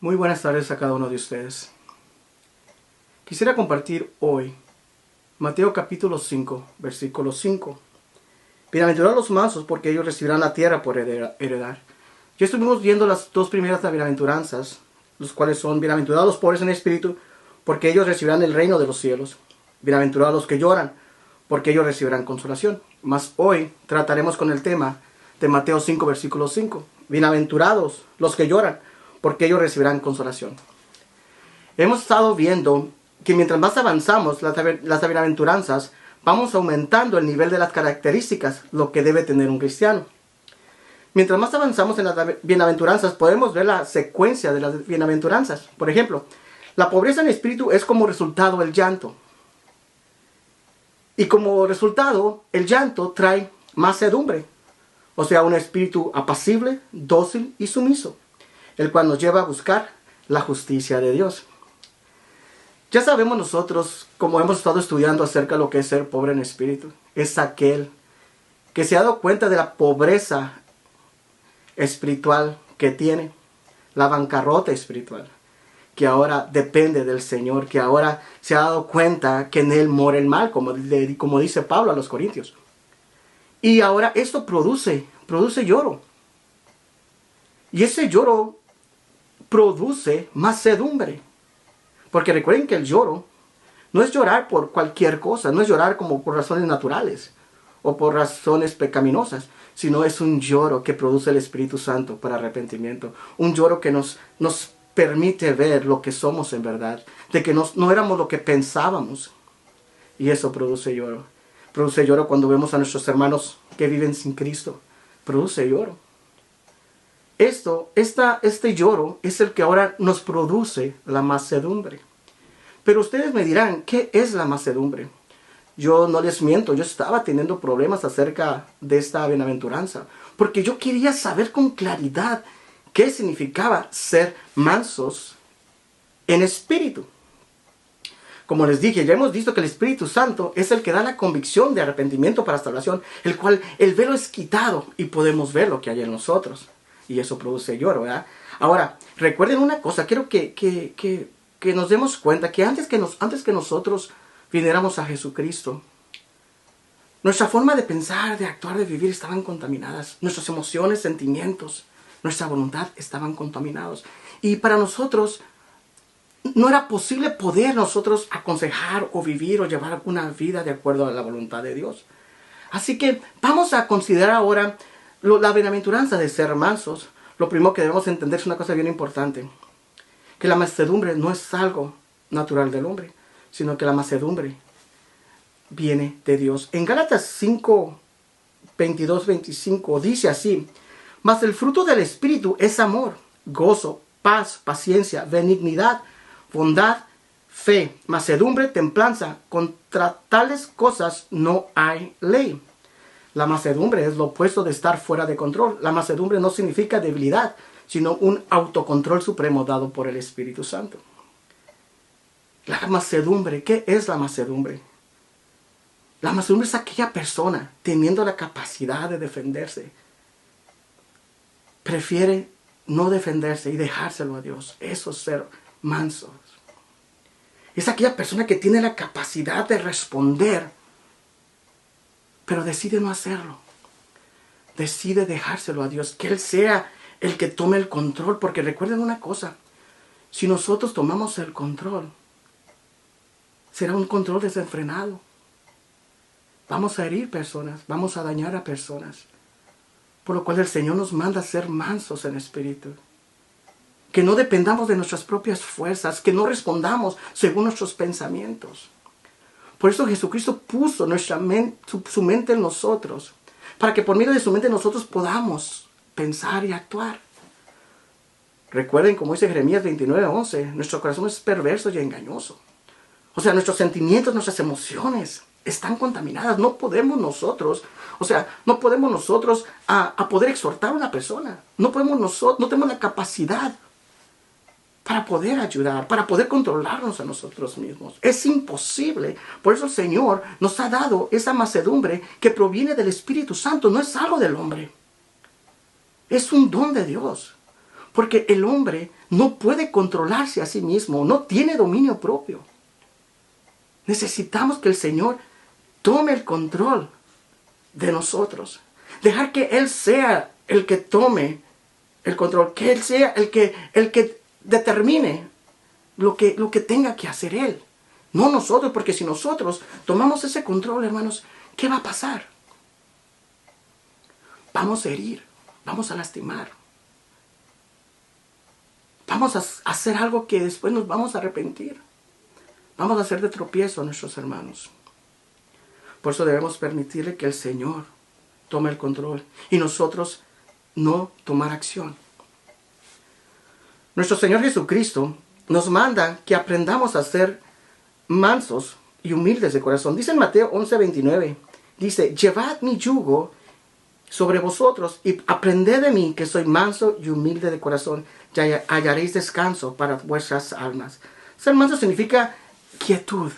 Muy buenas tardes a cada uno de ustedes. Quisiera compartir hoy Mateo capítulo 5, versículo 5. Bienaventurados los mansos, porque ellos recibirán la tierra por heredar. Ya estuvimos viendo las dos primeras bienaventuranzas, los cuales son: bienaventurados los pobres en espíritu, porque ellos recibirán el reino de los cielos. Bienaventurados los que lloran, porque ellos recibirán consolación. Mas hoy trataremos con el tema de Mateo 5, versículo 5. Bienaventurados los que lloran, porque ellos recibirán consolación. Hemos estado viendo que mientras más avanzamos las bienaventuranzas, vamos aumentando el nivel de las características, lo que debe tener un cristiano. Mientras más avanzamos en las bienaventuranzas, podemos ver la secuencia de las bienaventuranzas. Por ejemplo, la pobreza en espíritu es como resultado el llanto. Y como resultado, el llanto trae mansedumbre, o sea, un espíritu apacible, dócil y sumiso, el cual nos lleva a buscar la justicia de Dios. Ya sabemos nosotros, como hemos estado estudiando acerca de lo que es ser pobre en espíritu, es aquel que se ha dado cuenta de la pobreza espiritual que tiene, la bancarrota espiritual, que ahora depende del Señor, que ahora se ha dado cuenta que en Él mora el mal, como dice Pablo a los Corintios. Y ahora esto produce lloro. Y ese lloro produce mansedumbre. Porque recuerden que el lloro no es llorar por cualquier cosa, no es llorar como por razones naturales o por razones pecaminosas, sino es un lloro que produce el Espíritu Santo para arrepentimiento. Un lloro que nos permite ver lo que somos en verdad, de que no éramos lo que pensábamos. Y eso produce lloro. Produce lloro cuando vemos a nuestros hermanos que viven sin Cristo. Produce lloro. Este lloro es el que ahora nos produce la mansedumbre. Pero ustedes me dirán, ¿qué es la mansedumbre? Yo no les miento, yo estaba teniendo problemas acerca de esta bienaventuranza, porque yo quería saber con claridad qué significaba ser mansos en espíritu. Como les dije, ya hemos visto que el Espíritu Santo es el que da la convicción de arrepentimiento para salvación, el cual el velo es quitado y podemos ver lo que hay en nosotros. Y eso produce lloro, ¿verdad? Ahora, recuerden una cosa, quiero que nos demos cuenta que antes que nosotros viniéramos a Jesucristo, nuestra forma de pensar, de actuar, de vivir estaban contaminadas. Nuestras emociones, sentimientos, nuestra voluntad estaban contaminados. Y para nosotros no era posible poder nosotros aconsejar o vivir o llevar una vida de acuerdo a la voluntad de Dios. Así que vamos a considerar ahora la bienaventuranza de ser mansos. Lo primero que debemos entender es una cosa bien importante: que la mansedumbre no es algo natural del hombre, sino que la mansedumbre viene de Dios. En Gálatas 5, 22, 25 dice así: mas el fruto del Espíritu es amor, gozo, paz, paciencia, benignidad, bondad, fe, mansedumbre, templanza. Contra tales cosas no hay ley. La mansedumbre es lo opuesto de estar fuera de control. La mansedumbre no significa debilidad, sino un autocontrol supremo dado por el Espíritu Santo. La mansedumbre, ¿qué es la mansedumbre? La mansedumbre es aquella persona teniendo la capacidad de defenderse. Prefiere no defenderse y dejárselo a Dios. Eso es ser mansos. Es aquella persona que tiene la capacidad de responder, pero decide no hacerlo. Decide dejárselo a Dios, que Él sea el que tome el control. Porque recuerden una cosa: si nosotros tomamos el control, será un control desenfrenado. Vamos a herir personas, vamos a dañar a personas. Por lo cual el Señor nos manda a ser mansos en espíritu. Que no dependamos de nuestras propias fuerzas, que no respondamos según nuestros pensamientos. Por eso Jesucristo puso su mente en nosotros, para que por medio de su mente nosotros podamos pensar y actuar. Recuerden, como dice Jeremías 29:11, nuestro corazón es perverso y engañoso. O sea, nuestros sentimientos, nuestras emociones están contaminadas. No podemos nosotros a poder exhortar a una persona. No tenemos la capacidad para poder ayudar, para poder controlarnos a nosotros mismos. Es imposible. Por eso el Señor nos ha dado esa mansedumbre que proviene del Espíritu Santo. No es algo del hombre. Es un don de Dios. Porque el hombre no puede controlarse a sí mismo, no tiene dominio propio. Necesitamos que el Señor tome el control de nosotros. Dejar que Él sea el que tome el control, que Él sea el que determine lo que tenga que hacer Él. No nosotros, porque si nosotros tomamos ese control, hermanos, ¿qué va a pasar? Vamos a herir, vamos a lastimar. Vamos a hacer algo que después nos vamos a arrepentir. Vamos a hacer de tropiezo a nuestros hermanos. Por eso debemos permitirle que el Señor tome el control y nosotros no tomar acción. Nuestro Señor Jesucristo nos manda que aprendamos a ser mansos y humildes de corazón. Dice en Mateo 11:29, dice, llevad mi yugo sobre vosotros y aprended de mí, que soy manso y humilde de corazón, ya hallaréis descanso para vuestras almas. Ser manso significa quietud,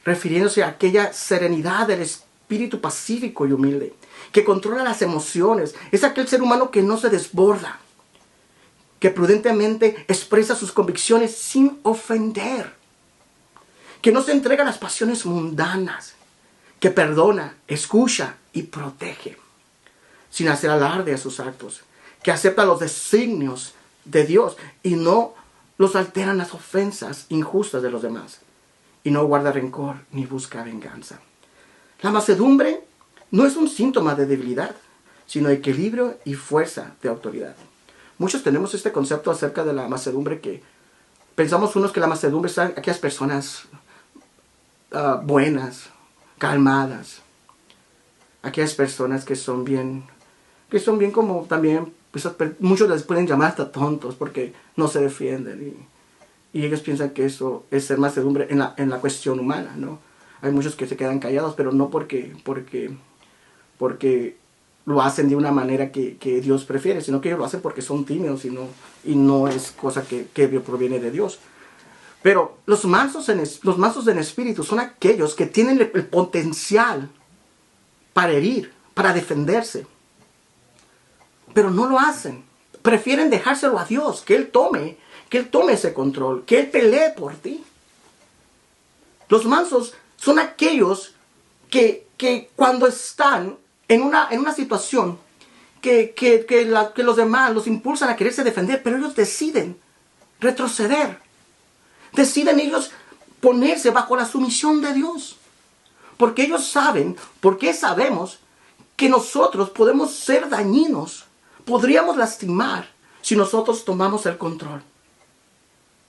refiriéndose a aquella serenidad del espíritu pacífico y humilde, que controla las emociones. Es aquel ser humano que no se desborda, que prudentemente expresa sus convicciones sin ofender, que no se entrega a las pasiones mundanas, que perdona, escucha y protege, sin hacer alarde a sus actos, que acepta los designios de Dios y no los alteran las ofensas injustas de los demás, y no guarda rencor ni busca venganza. La mansedumbre no es un síntoma de debilidad, sino de equilibrio y fuerza de autoridad. Muchos tenemos este concepto acerca de la mansedumbre, que pensamos unos que la mansedumbre es aquellas personas buenas, calmadas, aquellas personas que son bien como también, pues, muchos les pueden llamar hasta tontos porque no se defienden y ellos piensan que eso es ser mansedumbre en la cuestión humana, ¿no? Hay muchos que se quedan callados, pero no porque lo hacen de una manera que Dios prefiere, sino que ellos lo hacen porque son tímidos y no es cosa que proviene de Dios. Pero los mansos en espíritu son aquellos que tienen el potencial para herir, para defenderse, pero no lo hacen. Prefieren dejárselo a Dios, que Él tome ese control, que Él pelee por ti. Los mansos son aquellos que cuando están en una situación que los demás los impulsan a quererse defender, pero ellos deciden retroceder. Deciden ellos ponerse bajo la sumisión de Dios. Porque ellos saben, porque sabemos que nosotros podemos ser dañinos, podríamos lastimar si nosotros tomamos el control.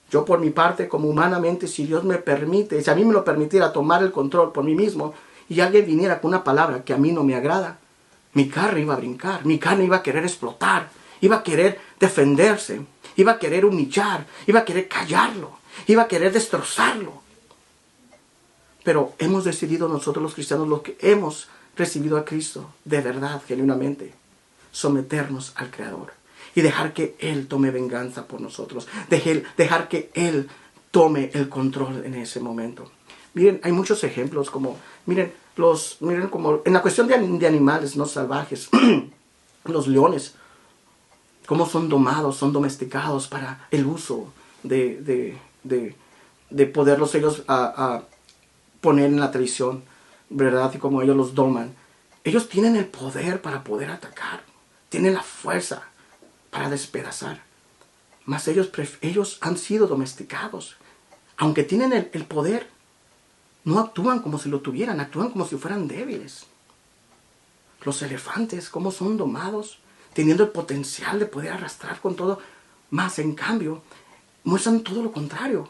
Yo por mi parte, como humanamente, si Dios me permite, si a mí me lo permitiera tomar el control por mí mismo y alguien viniera con una palabra que a mí no me agrada, mi carne iba a brincar, mi carne iba a querer explotar, iba a querer defenderse, iba a querer humillar, iba a querer callarlo, iba a querer destrozarlo. Pero hemos decidido nosotros los cristianos, los que hemos recibido a Cristo de verdad, genuinamente, someternos al Creador y dejar que Él tome venganza por nosotros, dejar que Él tome el control en ese momento. Miren, hay muchos ejemplos, miren como en la cuestión de animales no salvajes, los leones, cómo son domados, son domesticados para el uso de poderlos ellos poner en la televisión, ¿verdad? Y como ellos los doman. Ellos tienen el poder para poder atacar, tienen la fuerza para despedazar. Mas ellos han sido domesticados. Aunque tienen el poder, no actúan como si lo tuvieran, actúan como si fueran débiles. Los elefantes, cómo son domados, teniendo el potencial de poder arrastrar con todo, mas en cambio, muestran todo lo contrario.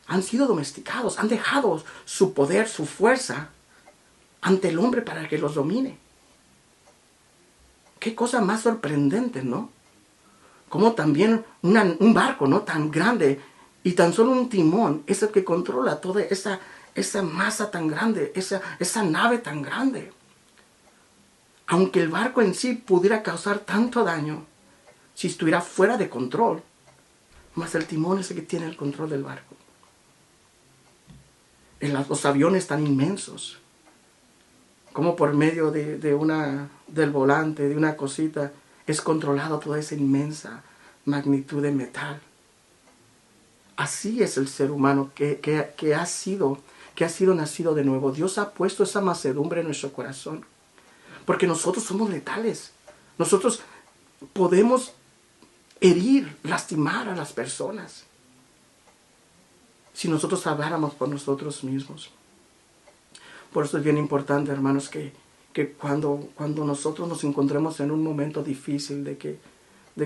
Han sido domesticados, han dejado su poder, su fuerza ante el hombre para que los domine. Qué cosa más sorprendente, ¿no? Como también un barco, ¿no?, tan grande y tan solo un timón es el que controla toda esa masa tan grande, esa nave tan grande. Aunque el barco en sí pudiera causar tanto daño si estuviera fuera de control, mas el timón es el que tiene el control del barco. Los aviones tan inmensos, como por medio del volante, de una cosita, es controlado toda esa inmensa magnitud de metal. Así es el ser humano que ha sido nacido de nuevo. Dios ha puesto esa mansedumbre en nuestro corazón. Porque nosotros somos letales. Nosotros podemos herir, lastimar a las personas. Si nosotros habláramos por nosotros mismos. Por eso es bien importante, hermanos, que cuando nosotros nos encontremos en un momento difícil de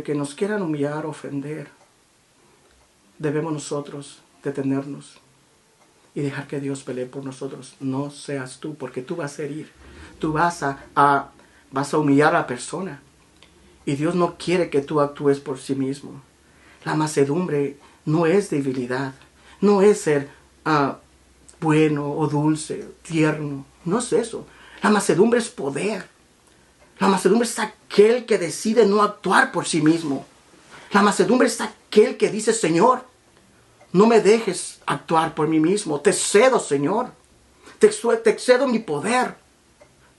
que nos quieran humillar, ofender, debemos nosotros detenernos y dejar que Dios pelee por nosotros. No seas tú, porque tú vas a herir. Tú vas a humillar a la persona. Y Dios no quiere que tú actúes por sí mismo. La mansedumbre no es debilidad. No es ser bueno o dulce, tierno. No es eso. La mansedumbre es poder. La mansedumbre es aquel que decide no actuar por sí mismo. La mansedumbre es aquel que dice, Señor, no me dejes actuar por mí mismo. Te cedo, Señor. Te cedo mi poder.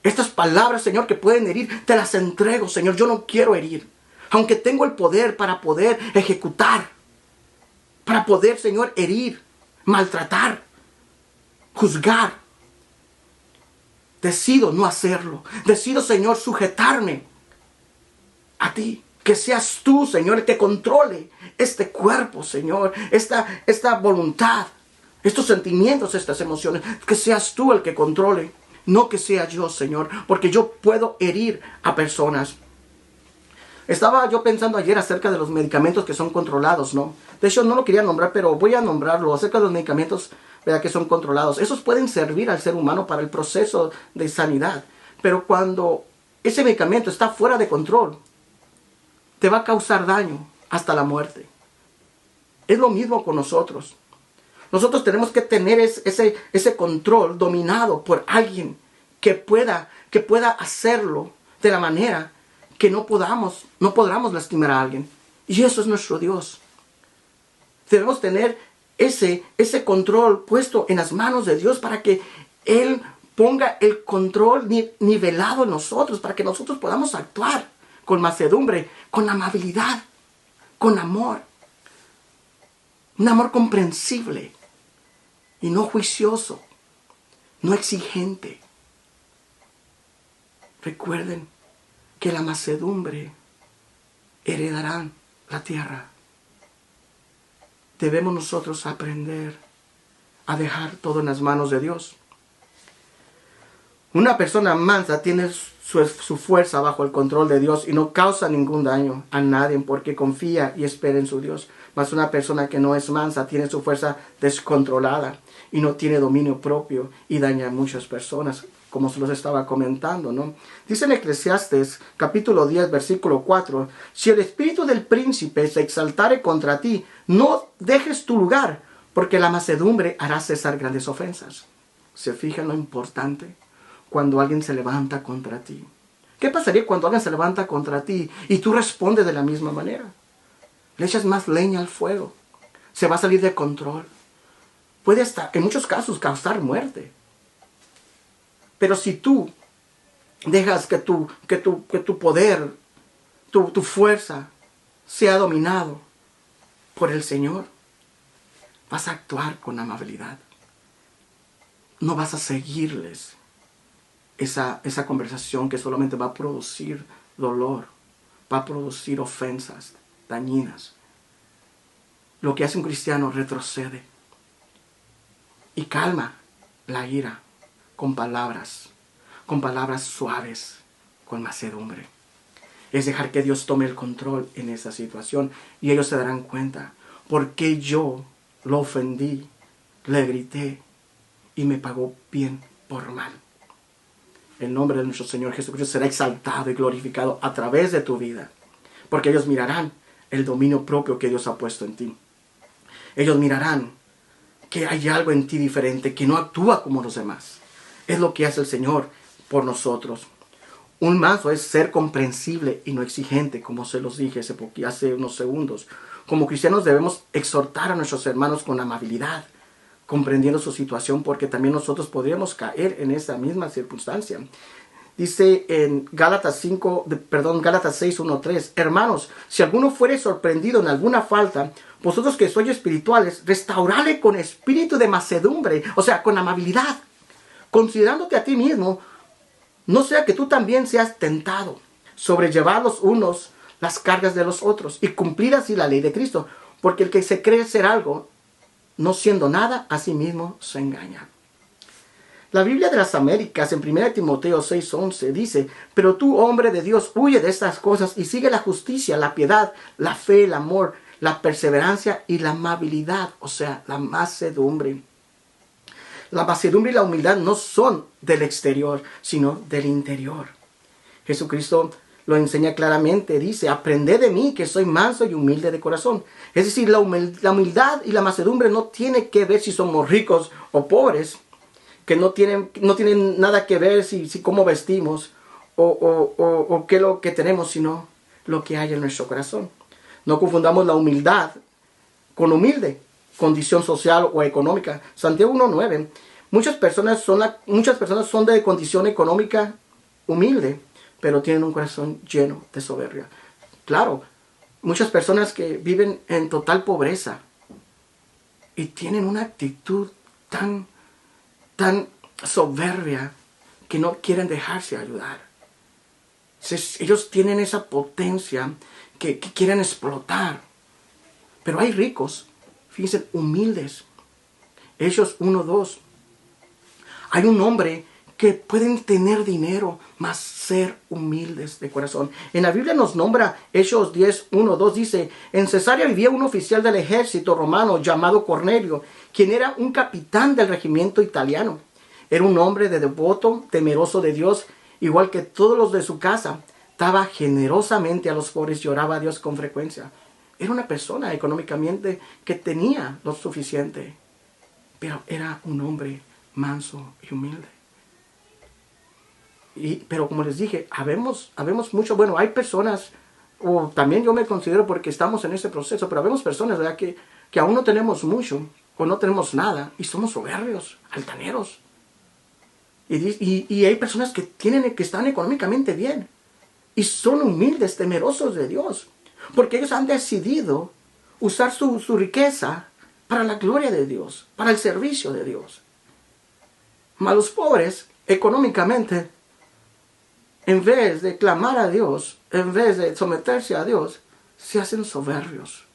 Estas palabras, Señor, que pueden herir, te las entrego, Señor. Yo no quiero herir. Aunque tengo el poder para poder ejecutar. Para poder, Señor, herir, maltratar, juzgar. Decido no hacerlo. Decido, Señor, sujetarme a ti. Que seas tú, Señor, el que controle este cuerpo, Señor. Esta voluntad, estos sentimientos, estas emociones. Que seas tú el que controle. No que sea yo, Señor. Porque yo puedo herir a personas. Estaba yo pensando ayer acerca de los medicamentos que son controlados, ¿no? De hecho, no lo quería nombrar, pero voy a nombrarlo. Acerca de los medicamentos, ¿verdad?, que son controlados. Esos pueden servir al ser humano para el proceso de sanidad. Pero cuando ese medicamento está fuera de control, te va a causar daño hasta la muerte. Es lo mismo con nosotros. Nosotros tenemos que tener ese control dominado por alguien que pueda hacerlo de la manera que no podamos lastimar a alguien. Y eso es nuestro Dios. Debemos tener ese control puesto en las manos de Dios para que Él ponga el control nivelado en nosotros, para que nosotros podamos actuar con mansedumbre, con amabilidad, con amor. Un amor comprensible y no juicioso, no exigente. Recuerden que la mansedumbre heredarán la tierra. Debemos nosotros aprender a dejar todo en las manos de Dios. Una persona mansa tiene su fuerza bajo el control de Dios y no causa ningún daño a nadie porque confía y espera en su Dios. Mas una persona que no es mansa tiene su fuerza descontrolada y no tiene dominio propio y daña a muchas personas, como se los estaba comentando, ¿no? Dice en Eclesiastes, capítulo 10, versículo 4, si el espíritu del príncipe se exaltare contra ti, no dejes tu lugar, porque la mansedumbre hará cesar grandes ofensas. ¿Se fijan lo importante? Cuando alguien se levanta contra ti. ¿Qué pasaría cuando alguien se levanta contra ti y tú respondes de la misma manera? Le echas más leña al fuego. Se va a salir de control. Puede hasta, en muchos casos, causar muerte. Pero si tú dejas que tu poder, tu fuerza, sea dominado por el Señor, vas a actuar con amabilidad. No vas a seguirles esa conversación que solamente va a producir dolor, va a producir ofensas dañinas. Lo que hace un cristiano, retrocede y calma la ira con palabras suaves, con mansedumbre. Es dejar que Dios tome el control en esa situación y ellos se darán cuenta por qué yo lo ofendí, le grité y me pagó bien por mal. El nombre de nuestro Señor Jesucristo será exaltado y glorificado a través de tu vida, porque ellos mirarán el dominio propio que Dios ha puesto en ti. Ellos mirarán que hay algo en ti diferente, que no actúa como los demás. Es lo que hace el Señor por nosotros. Un manso es ser comprensible y no exigente, como se los dije hace unos segundos. Como cristianos debemos exhortar a nuestros hermanos con amabilidad, comprendiendo su situación, porque también nosotros podríamos caer en esa misma circunstancia. Dice en Gálatas 6:1-3, hermanos, si alguno fuere sorprendido en alguna falta, vosotros que sois espirituales, restaurale con espíritu de mansedumbre, o sea, con amabilidad, considerándote a ti mismo, no sea que tú también seas tentado, sobrellevar los unos las cargas de los otros y cumplir así la ley de Cristo, porque el que se cree ser algo, no siendo nada, a sí mismo se engaña. La Biblia de las Américas en 1 Timoteo 6:11 dice, pero tú, hombre de Dios, huye de estas cosas y sigue la justicia, la piedad, la fe, el amor, la perseverancia y la amabilidad, o sea, la mansedumbre. La mansedumbre y la humildad no son del exterior, sino del interior. Jesucristo lo enseña claramente, dice, aprended de mí que soy manso y humilde de corazón. Es decir, la humildad y la mansedumbre no tiene que ver si somos ricos o pobres, que no tienen nada que ver si cómo vestimos o qué es lo que tenemos, sino lo que hay en nuestro corazón. No confundamos la humildad con humilde, condición social o económica. Santiago 1:9, muchas personas son de condición económica humilde, pero tienen un corazón lleno de soberbia. Claro, muchas personas que viven en total pobreza y tienen una actitud tan soberbia que no quieren dejarse ayudar. Ellos tienen esa potencia que quieren explotar. Pero hay ricos, fíjense, humildes. Hechos 1:2. Hay un hombre que pueden tener dinero, mas ser humildes de corazón. En la Biblia nos nombra Hechos 10:1-2, dice, en Cesarea vivía un oficial del ejército romano llamado Cornelio, quien era un capitán del regimiento italiano. Era un hombre de devoto, temeroso de Dios, igual que todos los de su casa. Daba generosamente a los pobres y oraba a Dios con frecuencia. Era una persona económicamente que tenía lo suficiente, pero era un hombre manso y humilde. Pero como les dije, habemos mucho, bueno, hay personas, o también yo me considero porque estamos en ese proceso, pero habemos personas, ¿verdad?, que aún no tenemos mucho, o no tenemos nada, y somos soberbios, altaneros. Y hay personas que están económicamente bien, y son humildes, temerosos de Dios, porque ellos han decidido usar su riqueza para la gloria de Dios, para el servicio de Dios. Mas los pobres, económicamente, en vez de clamar a Dios, en vez de someterse a Dios, se hacen soberbios.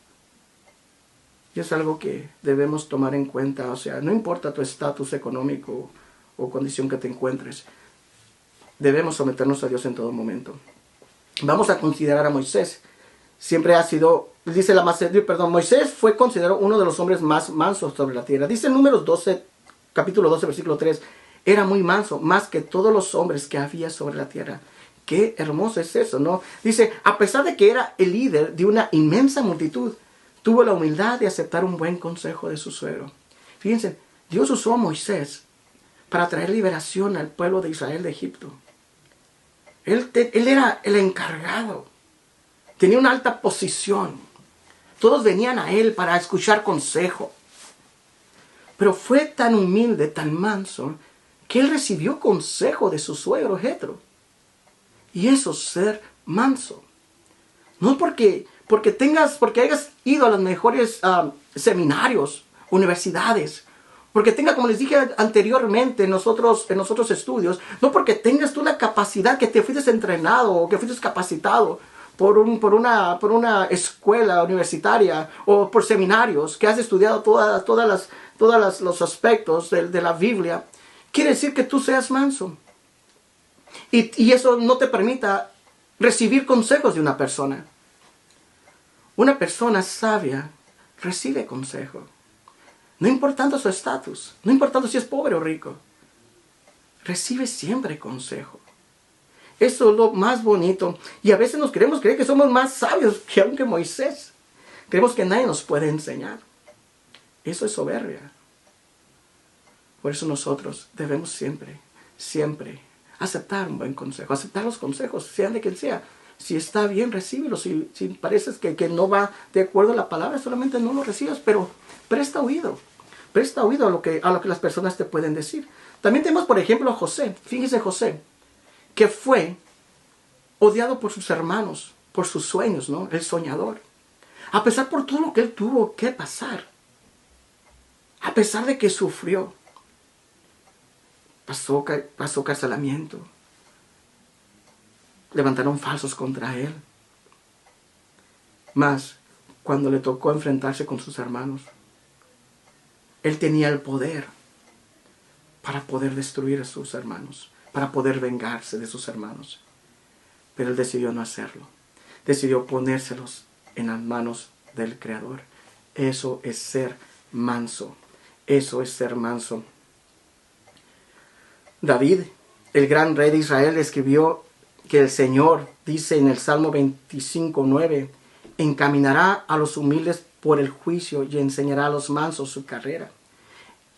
Y es algo que debemos tomar en cuenta. O sea, no importa tu estatus económico o condición que te encuentres, debemos someternos a Dios en todo momento. Vamos a considerar a Moisés. Siempre ha sido, dice Moisés fue considerado uno de los hombres más mansos sobre la tierra. Dice en Números 12, capítulo 12, versículo 3, era muy manso, más que todos los hombres que había sobre la tierra. Qué hermoso es eso, ¿no? Dice, a pesar de que era el líder de una inmensa multitud, tuvo la humildad de aceptar un buen consejo de su suegro. Fíjense, Dios usó a Moisés para traer liberación al pueblo de Israel de Egipto. Él era el encargado. Tenía una alta posición. Todos venían a él para escuchar consejo. Pero fue tan humilde, tan manso, que él recibió consejo de su suegro Jetro. Y eso es ser manso. No porque hayas ido a los mejores seminarios, universidades, porque tenga, como les dije anteriormente en los otros estudios, no porque tengas tú la capacidad que te fuiste entrenado o que fuiste capacitado por una escuela universitaria o por seminarios, que has estudiado todos los aspectos de la Biblia, quiere decir que tú seas manso. Y eso no te permita recibir consejos de una persona. Una persona sabia recibe consejo. No importando su estatus, no importando si es pobre o rico. Recibe siempre consejo. Eso es lo más bonito. Y a veces nos queremos creer que somos más sabios que aunque Moisés. Creemos que nadie nos puede enseñar. Eso es soberbia. Por eso nosotros debemos siempre aceptar un buen consejo. Aceptar los consejos, sean de quien sea. Si está bien, recíbelo. Si parece que no va de acuerdo a la palabra, solamente no lo recibas. Pero presta oído. Presta oído a lo que las personas te pueden decir. También tenemos, por ejemplo, a José. Fíjese José. que fue odiado por sus hermanos, por sus sueños, ¿no? El soñador. A pesar por todo lo que él tuvo que pasar. A pesar de que sufrió. Pasó carcelamiento. Levantaron falsos contra él. Mas, cuando le tocó enfrentarse con sus hermanos, él tenía el poder para poder destruir a sus hermanos, para poder vengarse de sus hermanos. Pero él decidió no hacerlo. Decidió ponérselos en las manos del Creador. Eso es ser manso. Eso es ser manso. David, el gran rey de Israel, escribió que el Señor, dice en el Salmo 25:9, encaminará a los humildes por el juicio y enseñará a los mansos su carrera.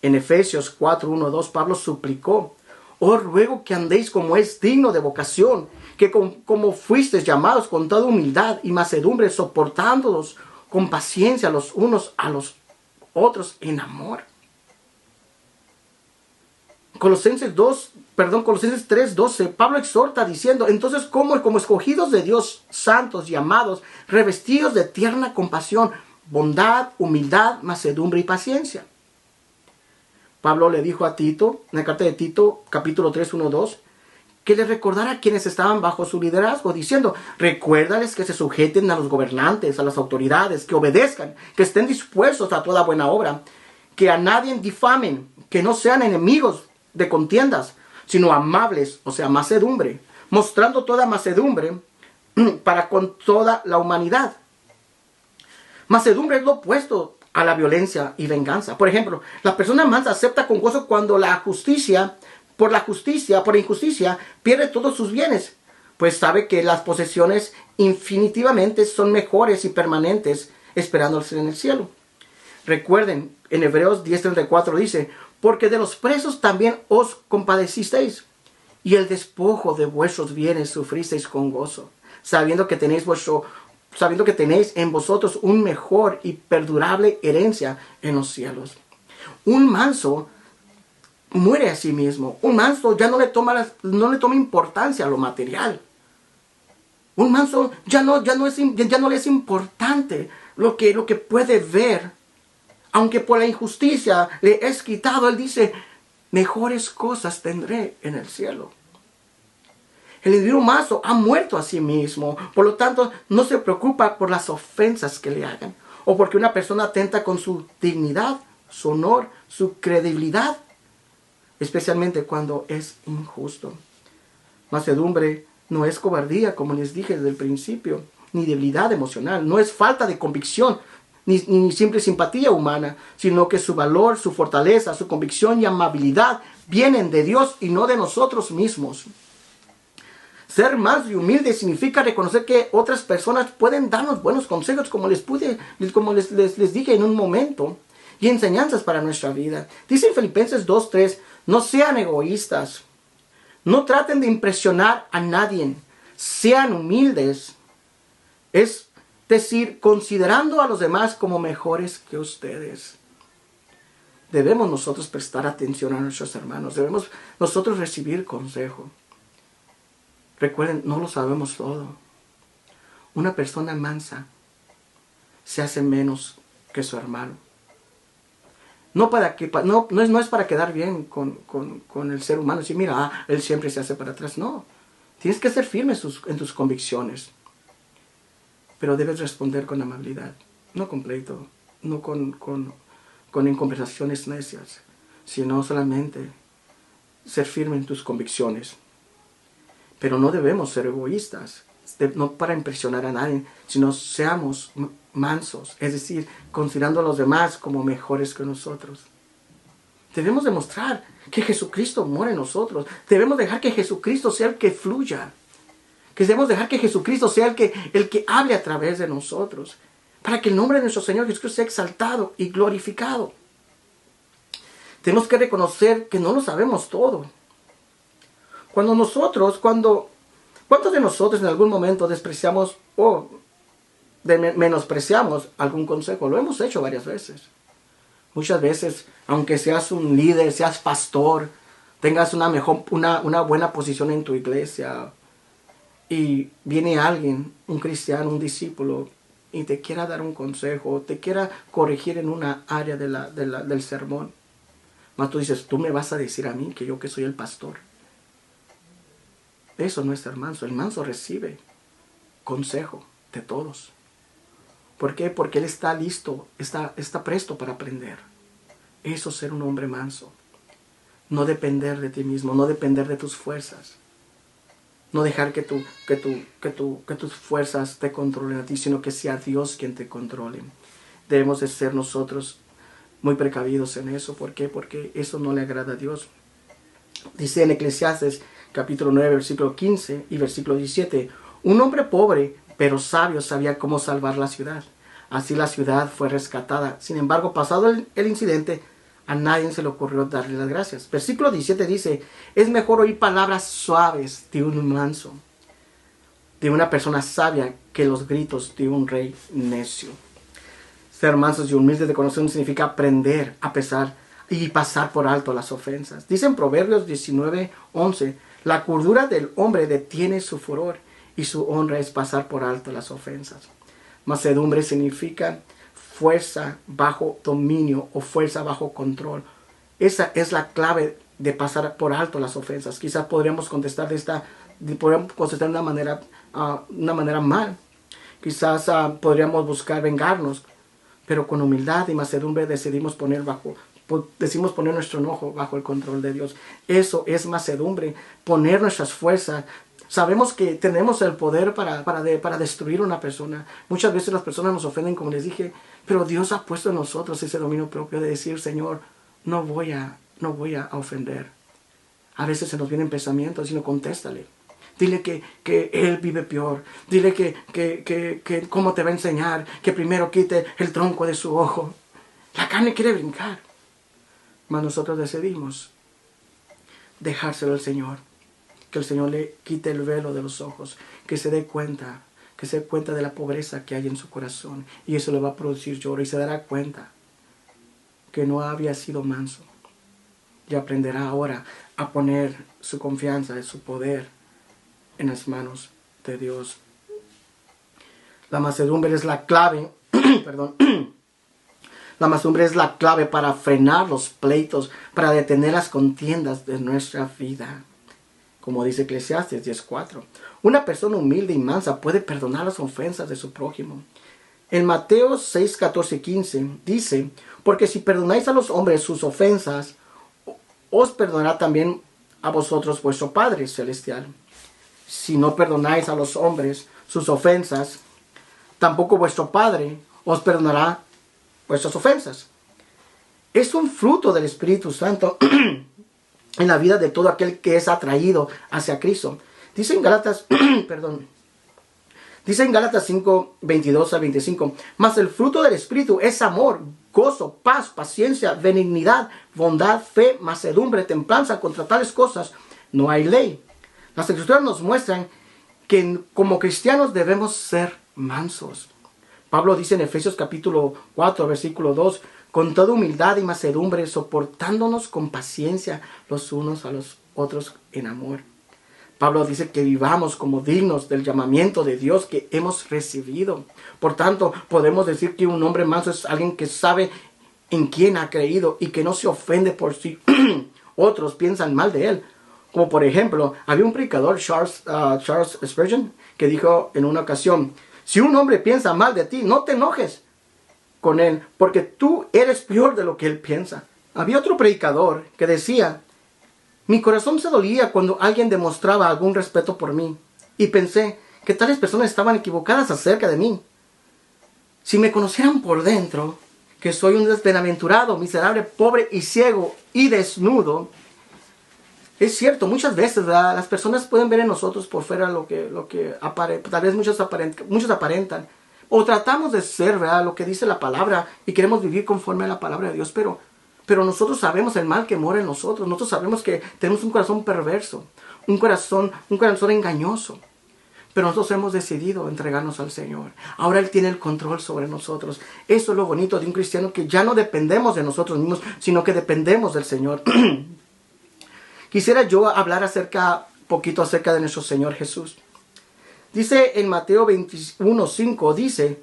En Efesios 4:1-2, Pablo suplicó: os ruego que andéis como es digno de vocación, que como fuisteis llamados con toda humildad y mansedumbre, soportándolos con paciencia los unos a los otros en amor. Colosenses 3:12, Pablo exhorta diciendo: entonces como escogidos de Dios, santos y amados, revestidos de tierna compasión, bondad, humildad, mansedumbre y paciencia. Pablo le dijo a Tito, en la carta de Tito, capítulo 3:1-2, que le recordara a quienes estaban bajo su liderazgo, diciendo: recuérdales que se sujeten a los gobernantes, a las autoridades, que obedezcan, que estén dispuestos a toda buena obra, que a nadie difamen, que no sean enemigos de contiendas, sino amables, o sea, mansedumbre, mostrando toda mansedumbre para con toda la humanidad. Mansedumbre es lo opuesto a la violencia y venganza. Por ejemplo, la persona mansa acepta con gozo cuando por injusticia, pierde todos sus bienes, pues sabe que las posesiones infinitivamente son mejores y permanentes, esperándose en el cielo. Recuerden, en Hebreos 10:34 dice: porque de los presos también os compadecisteis, y el despojo de vuestros bienes sufristeis con gozo, sabiendo que tenéis en vosotros un mejor y perdurable herencia en los cielos. Un manso muere a sí mismo. Un manso ya no le toma importancia a lo material. Un manso ya no le es importante lo que puede ver. Aunque por la injusticia le es quitado, él dice: mejores cosas tendré en el cielo. El individuo manso ha muerto a sí mismo. Por lo tanto, no se preocupa por las ofensas que le hagan, o porque una persona atenta con su dignidad, su honor, su credibilidad, especialmente cuando es injusto. Mansedumbre no es cobardía, como les dije desde el principio, ni debilidad emocional, no es falta de convicción, ni simple simpatía humana, sino que su valor, su fortaleza, su convicción y amabilidad vienen de Dios y no de nosotros mismos. Ser manso y humilde significa reconocer que otras personas pueden darnos buenos consejos, como les dije en un momento, y enseñanzas para nuestra vida. Dice en Filipenses 2:3, no sean egoístas, no traten de impresionar a nadie, sean humildes, es decir, considerando a los demás como mejores que ustedes. Debemos nosotros prestar atención a nuestros hermanos, debemos nosotros recibir consejo. Recuerden, no lo sabemos todo. Una persona mansa se hace menos que su hermano. No es para quedar bien con el ser humano. Decir: mira, él siempre se hace para atrás. No, tienes que ser firme en tus convicciones. Pero debes responder con amabilidad, no con pleito, no con conversaciones necias, sino solamente ser firme en tus convicciones. Pero no debemos ser egoístas, no para impresionar a nadie, sino seamos mansos, es decir, considerando a los demás como mejores que nosotros. Debemos demostrar que Jesucristo mora en nosotros. Debemos dejar que Jesucristo sea el que fluya. Que debemos dejar que Jesucristo sea el que hable a través de nosotros, para que el nombre de nuestro Señor Jesucristo sea exaltado y glorificado. Tenemos que reconocer que no lo sabemos todo. ¿Cuántos de nosotros en algún momento despreciamos o menospreciamos algún consejo? Lo hemos hecho varias veces. Muchas veces, aunque seas un líder, seas pastor, tengas una buena posición en tu iglesia y viene alguien, un cristiano, un discípulo, y te quiera dar un consejo, te quiera corregir en una área del sermón. Mas tú dices, tú me vas a decir a mí que yo que soy el pastor. Eso no es ser manso. El manso recibe consejo de todos. ¿Por qué? Porque él está listo, está presto para aprender. Eso es ser un hombre manso. No depender de ti mismo, no depender de tus fuerzas. No dejar que tus fuerzas te controlen a ti, sino que sea Dios quien te controle. Debemos de ser nosotros muy precavidos en eso. ¿Por qué? Porque eso no le agrada a Dios. Dice en Eclesiastes capítulo 9, versículo 15 y versículo 17, un hombre pobre pero sabio sabía cómo salvar la ciudad. Así la ciudad fue rescatada. Sin embargo, pasado el incidente, a nadie se le ocurrió darle las gracias. Versículo 17 dice, es mejor oír palabras suaves de un manso, de una persona sabia, que los gritos de un rey necio. Ser mansos y humildes de corazón significa aprender a pesar y pasar por alto las ofensas. Dice en Proverbios 19:11, la cordura del hombre detiene su furor y su honra es pasar por alto las ofensas. Mansedumbre significa fuerza bajo dominio o fuerza bajo control. Esa es la clave de pasar por alto las ofensas. Quizás podríamos contestar de una manera mal. Quizás podríamos buscar vengarnos, pero con humildad y mansedumbre decidimos poner nuestro enojo bajo el control de Dios. Eso es mansedumbre, poner nuestras fuerzas. Sabemos que tenemos el poder para destruir a una persona. Muchas veces las personas nos ofenden, como les dije, pero Dios ha puesto en nosotros ese dominio propio de decir, Señor, no voy a ofender. A veces se nos vienen pensamientos y no contéstale. Dile que Él vive peor. Dile que cómo te va a enseñar, que primero quite el tronco de su ojo. La carne quiere brincar. Mas nosotros decidimos dejárselo al Señor. Que el Señor le quite el velo de los ojos. Que se dé cuenta de la pobreza que hay en su corazón. Y eso le va a producir lloro. Y se dará cuenta que no había sido manso. Y aprenderá ahora a poner su confianza, su poder en las manos de Dios. La mansedumbre es la clave. Perdón. La mansedumbre es la clave para frenar los pleitos, para detener las contiendas de nuestra vida. Como dice Eclesiastes 10:4. Una persona humilde y mansa puede perdonar las ofensas de su prójimo. En Mateo 6:14-15 dice, porque si perdonáis a los hombres sus ofensas, os perdonará también a vosotros vuestro Padre Celestial. Si no perdonáis a los hombres sus ofensas, tampoco vuestro Padre os perdonará vuestras ofensas. Es un fruto del Espíritu Santo en la vida de todo aquel que es atraído hacia Cristo. Dice en Gálatas, dice en Gálatas 5:22-25, mas el fruto del Espíritu es amor, gozo, paz, paciencia, benignidad, bondad, fe, mansedumbre, templanza. Contra tales cosas no hay ley. Las Escrituras nos muestran que como cristianos debemos ser mansos. Pablo dice en Efesios capítulo 4, versículo 2, con toda humildad y mansedumbre, soportándonos con paciencia los unos a los otros en amor. Pablo dice que vivamos como dignos del llamamiento de Dios que hemos recibido. Por tanto, podemos decir que un hombre manso es alguien que sabe en quién ha creído y que no se ofende por si otros piensan mal de él. Como por ejemplo, había un predicador, Charles Spurgeon, que dijo en una ocasión, si un hombre piensa mal de ti, no te enojes con él, porque tú eres peor de lo que él piensa. Había otro predicador que decía, mi corazón se dolía cuando alguien demostraba algún respeto por mí, y pensé que tales personas estaban equivocadas acerca de mí. Si me conocieran por dentro, que soy un desbienaventurado, miserable, pobre y ciego y desnudo. Es cierto, muchas veces, ¿verdad?, las personas pueden ver en nosotros por fuera lo que tal vez muchos aparentan. O tratamos de ser, ¿verdad?, lo que dice la palabra y queremos vivir conforme a la palabra de Dios, pero nosotros sabemos el mal que mora en nosotros. Nosotros sabemos que tenemos un corazón perverso, un corazón engañoso. Pero nosotros hemos decidido entregarnos al Señor. Ahora Él tiene el control sobre nosotros. Eso es lo bonito de un cristiano, que ya no dependemos de nosotros mismos, sino que dependemos del Señor. quisiera yo hablar poquito acerca de nuestro Señor Jesús. Dice en Mateo 21:5, dice,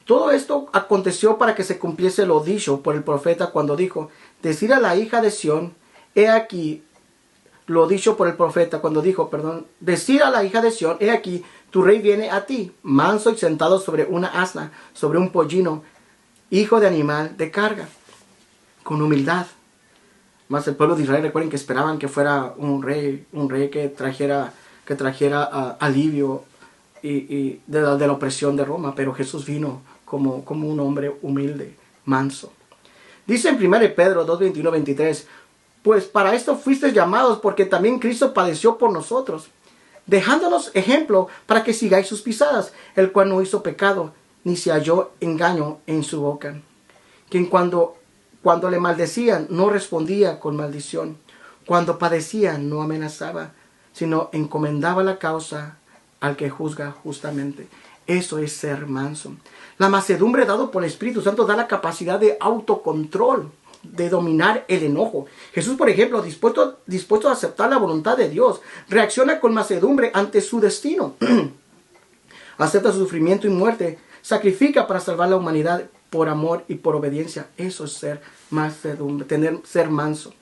todo esto aconteció para que se cumpliese lo dicho por el profeta cuando dijo, decir a la hija de Sión, he aquí, lo dicho por el profeta cuando dijo, decir a la hija de Sión, he aquí, tu rey viene a ti, manso y sentado sobre una asna, sobre un pollino, hijo de animal de carga, con humildad. Mas el pueblo de Israel, recuerden que esperaban que fuera un rey que trajera alivio y de la opresión de Roma, pero Jesús vino como un hombre humilde, manso. Dice en 1 Pedro 2:21-23, pues para esto fuisteis llamados, porque también Cristo padeció por nosotros, dejándonos ejemplo para que sigáis sus pisadas, el cual no hizo pecado, ni se halló engaño en su boca. Quien cuando le maldecían, no respondía con maldición. Cuando padecía, no amenazaba, sino encomendaba la causa al que juzga justamente. Eso es ser manso. La mansedumbre dado por el Espíritu Santo da la capacidad de autocontrol, de dominar el enojo. Jesús, por ejemplo, dispuesto a aceptar la voluntad de Dios, reacciona con mansedumbre ante su destino. Acepta su sufrimiento y muerte, sacrifica para salvar la humanidad por amor y por obediencia. Eso es ser mansedumbre, ser manso.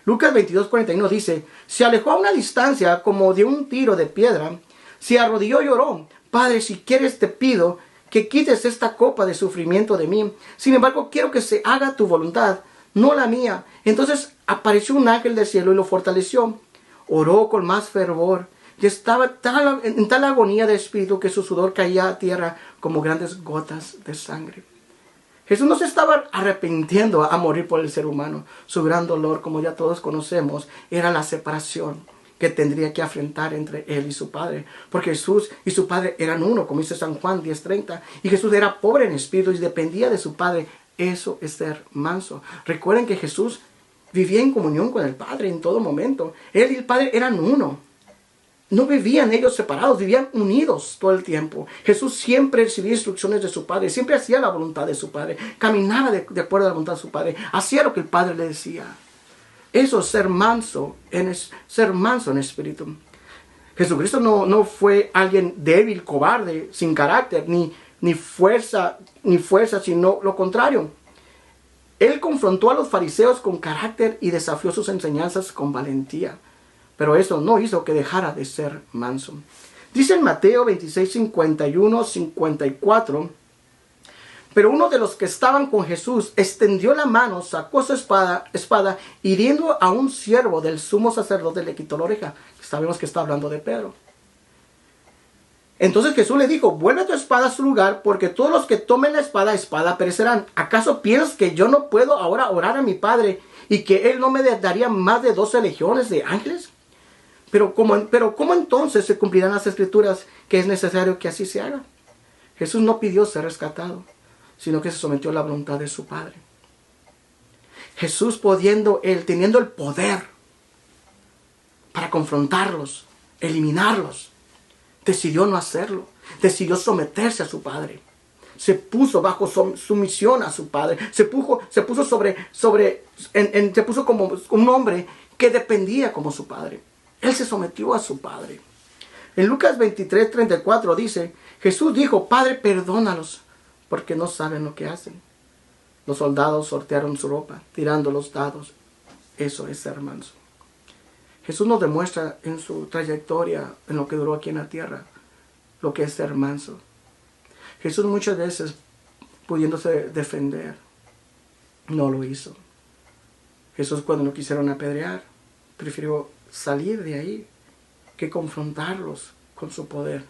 Lucas 22:41 dice, se alejó a una distancia como de un tiro de piedra, se arrodilló y lloró, Padre, si quieres te pido que quites esta copa de sufrimiento de mí. Sin embargo, quiero que se haga tu voluntad, no la mía. Entonces apareció un ángel del cielo y lo fortaleció. Oró con más fervor y estaba en tal agonía de espíritu que su sudor caía a tierra como grandes gotas de sangre. Jesús no se estaba arrepintiendo a morir por el ser humano. Su gran dolor, como ya todos conocemos, era la separación que tendría que afrontar entre él y su Padre. Porque Jesús y su Padre eran uno, como dice San Juan 10:30. Y Jesús era pobre en espíritu y dependía de su Padre. Eso es ser manso. Recuerden que Jesús vivía en comunión con el Padre en todo momento. Él y el Padre eran uno. No vivían ellos separados, vivían unidos todo el tiempo. Jesús siempre recibía instrucciones de su Padre, siempre hacía la voluntad de su Padre, caminaba de acuerdo a la voluntad de su Padre, hacía lo que el Padre le decía. Eso es ser manso en espíritu. Jesucristo no fue alguien débil, cobarde, sin carácter, ni fuerza, sino lo contrario. Él confrontó a los fariseos con carácter y desafió sus enseñanzas con valentía. Pero eso no hizo que dejara de ser manso. Dice en Mateo 26:51-54, pero uno de los que estaban con Jesús extendió la mano, sacó su espada, hiriendo a un siervo del sumo sacerdote, le quitó la oreja. Sabemos que está hablando de Pedro. Entonces Jesús le dijo, vuelve tu espada a su lugar, porque todos los que tomen la espada perecerán. ¿Acaso piensas que yo no puedo ahora orar a mi Padre y que Él no me daría más de 12 legiones de ángeles? Pero ¿cómo entonces se cumplirán las escrituras que es necesario que así se haga? Jesús no pidió ser rescatado, sino que se sometió a la voluntad de su Padre. Jesús teniendo el poder para confrontarlos, eliminarlos, decidió no hacerlo. Decidió someterse a su Padre. Se puso bajo sumisión a su Padre. Se puso como un hombre que dependía como su Padre. Él se sometió a su Padre. En Lucas 23:34 dice, Jesús dijo, Padre, perdónalos, porque no saben lo que hacen. Los soldados sortearon su ropa, tirando los dados. Eso es ser manso. Jesús nos demuestra en su trayectoria, en lo que duró aquí en la tierra, lo que es ser manso. Jesús muchas veces, pudiéndose defender, no lo hizo. Jesús, cuando lo quisieron apedrear, prefirió salir de ahí que confrontarlos con su poder.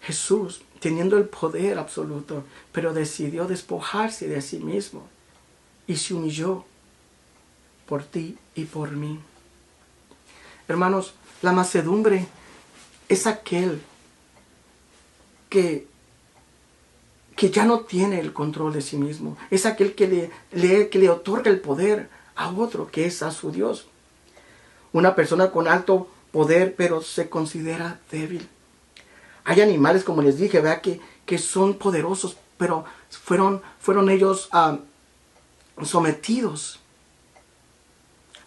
Jesús, teniendo el poder absoluto, pero decidió despojarse de sí mismo y se humilló por ti y por mí. Hermanos, la mansedumbre es aquel que ya no tiene el control de sí mismo. Es aquel que le otorga el poder a otro, que es a su Dios. Una persona con alto poder, pero se considera débil. Hay animales, como les dije, ¿verdad? Que son poderosos, pero fueron ellos sometidos.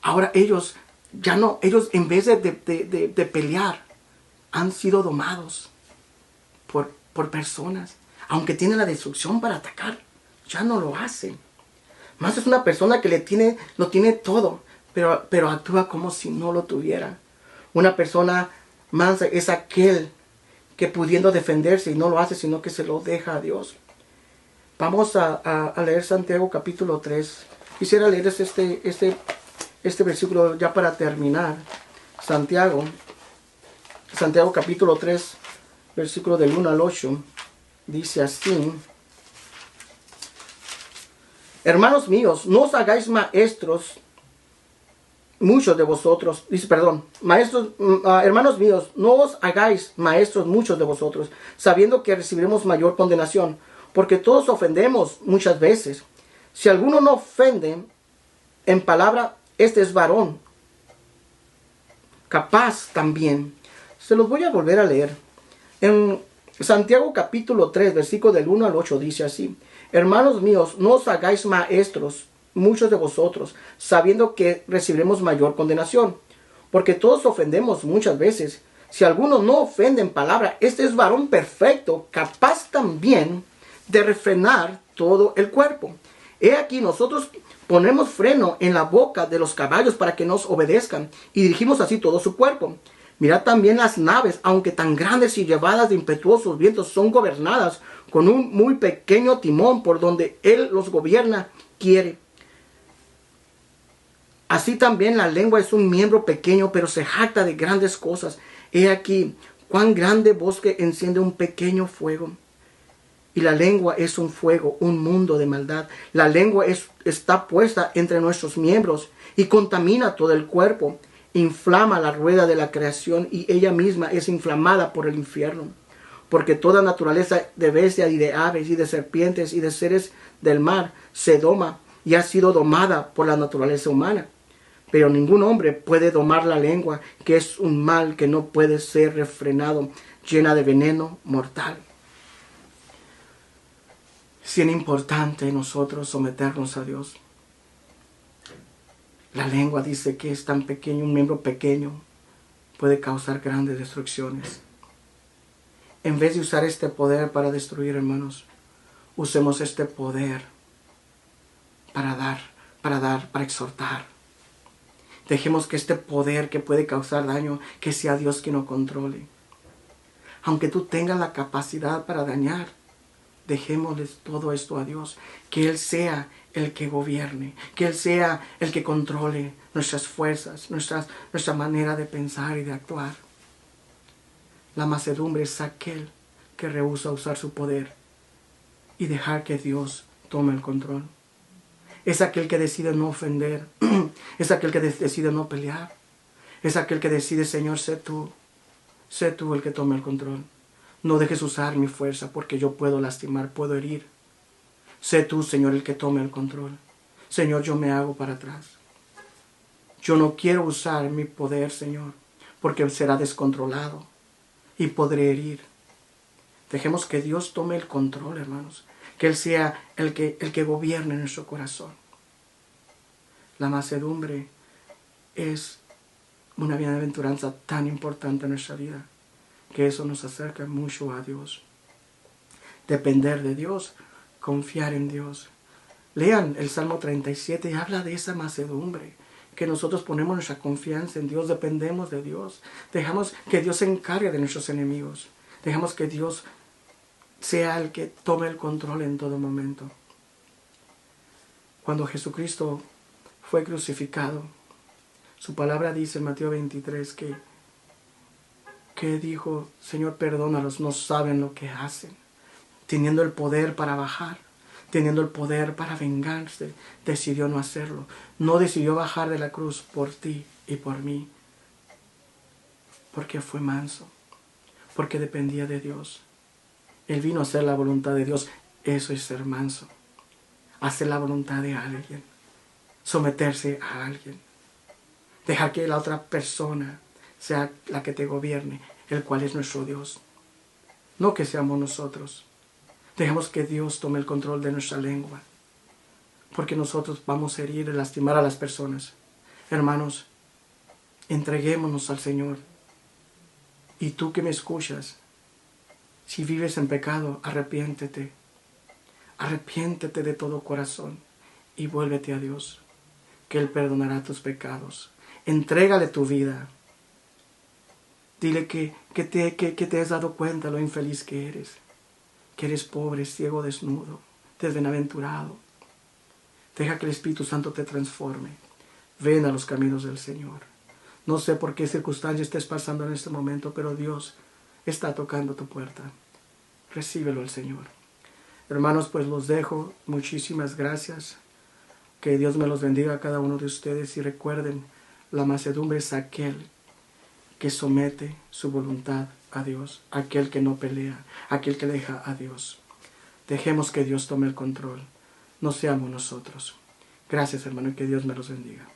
Ahora ellos ya no, ellos en vez de pelear, han sido domados por personas. Aunque tienen la destrucción para atacar, ya no lo hacen. Más es una persona que lo tiene todo, pero actúa como si no lo tuviera. Una persona mansa es aquel que pudiendo defenderse y no lo hace, sino que se lo deja a Dios. Vamos a leer Santiago capítulo 3. Quisiera leerles este versículo ya para terminar. Santiago capítulo 3, versículo del 1 al 8. Dice así: hermanos míos, no os hagáis maestros muchos de vosotros. Dice, perdón, hermanos míos, no os hagáis maestros muchos de vosotros, sabiendo que recibiremos mayor condenación, porque todos ofendemos muchas veces. Si alguno no ofende en palabra, este es varón, capaz también. Se los voy a volver a leer. En Santiago capítulo 3, versículo del 1 al 8 dice así: hermanos míos, no os hagáis maestros muchos de vosotros, sabiendo que recibiremos mayor condenación, porque todos ofendemos muchas veces. Si alguno no ofende en palabra, este es varón perfecto, capaz también de refrenar todo el cuerpo. He aquí, nosotros ponemos freno en la boca de los caballos para que nos obedezcan, y dirigimos así todo su cuerpo. Mirad también las naves, aunque tan grandes y llevadas de impetuosos vientos, son gobernadas con un muy pequeño timón por donde Él los gobierna quiere. Así también la lengua es un miembro pequeño, pero se jacta de grandes cosas. He aquí, cuán grande bosque enciende un pequeño fuego. Y la lengua es un fuego, un mundo de maldad. La lengua está puesta entre nuestros miembros y contamina todo el cuerpo. Inflama la rueda de la creación y ella misma es inflamada por el infierno. Porque toda naturaleza de bestias y de aves y de serpientes y de seres del mar se doma y ha sido domada por la naturaleza humana. Pero ningún hombre puede domar la lengua, que es un mal que no puede ser refrenado, llena de veneno mortal. Es bien importante nosotros someternos a Dios. La lengua dice que es tan pequeño, un miembro pequeño puede causar grandes destrucciones. En vez de usar este poder para destruir, hermanos, usemos este poder para exhortar. Dejemos que este poder que puede causar daño, que sea Dios quien lo controle. Aunque tú tengas la capacidad para dañar, dejémosles todo esto a Dios. Que Él sea el que gobierne, que Él sea el que controle nuestras fuerzas, nuestra manera de pensar y de actuar. La mansedumbre es aquel que rehúsa usar su poder y dejar que Dios tome el control. Es aquel que decide no ofender, es aquel que decide no pelear, es aquel que decide: Señor, sé tú el que tome el control. No dejes usar mi fuerza, porque yo puedo lastimar, puedo herir. Sé tú, Señor, el que tome el control. Señor, yo me hago para atrás. Yo no quiero usar mi poder, Señor, porque será descontrolado y podré herir. Dejemos que Dios tome el control, hermanos. Que Él sea el que gobierne nuestro corazón. La mansedumbre es una bienaventuranza tan importante en nuestra vida, que eso nos acerca mucho a Dios. Depender de Dios, confiar en Dios. Lean el Salmo 37 y habla de esa mansedumbre, que nosotros ponemos nuestra confianza en Dios, dependemos de Dios. Dejamos que Dios se encargue de nuestros enemigos. Dejamos que Dios sea el que tome el control en todo momento. Cuando Jesucristo fue crucificado, su palabra dice en Mateo 23 que dijo: Señor, perdónalos, no saben lo que hacen. Teniendo el poder para bajar, teniendo el poder para vengarse, decidió no hacerlo. No decidió bajar de la cruz por ti y por mí, porque fue manso, porque dependía de Dios. Él vino a hacer la voluntad de Dios. Eso es ser manso. Hacer la voluntad de alguien. Someterse a alguien. Dejar que la otra persona sea la que te gobierne, el cual es nuestro Dios. No que seamos nosotros. Dejemos que Dios tome el control de nuestra lengua, porque nosotros vamos a herir y lastimar a las personas. Hermanos, Entreguémonos al Señor. Y tú que me escuchas, si vives en pecado, arrepiéntete. Arrepiéntete de todo corazón y vuélvete a Dios, que Él perdonará tus pecados. Entrégale tu vida. Dile que te has dado cuenta lo infeliz que eres pobre, ciego, desnudo, desbienaventurado. Deja que el Espíritu Santo te transforme. Ven a los caminos del Señor. No sé por qué circunstancia estés pasando en este momento, pero Dios está tocando tu puerta. Recíbelo al Señor. Hermanos, pues los dejo. Muchísimas gracias. Que Dios me los bendiga a cada uno de ustedes. Y recuerden, la mansedumbre es aquel que somete su voluntad a Dios, aquel que no pelea, aquel que deja a Dios. Dejemos que Dios tome el control. No seamos nosotros. Gracias, hermano, y que Dios me los bendiga.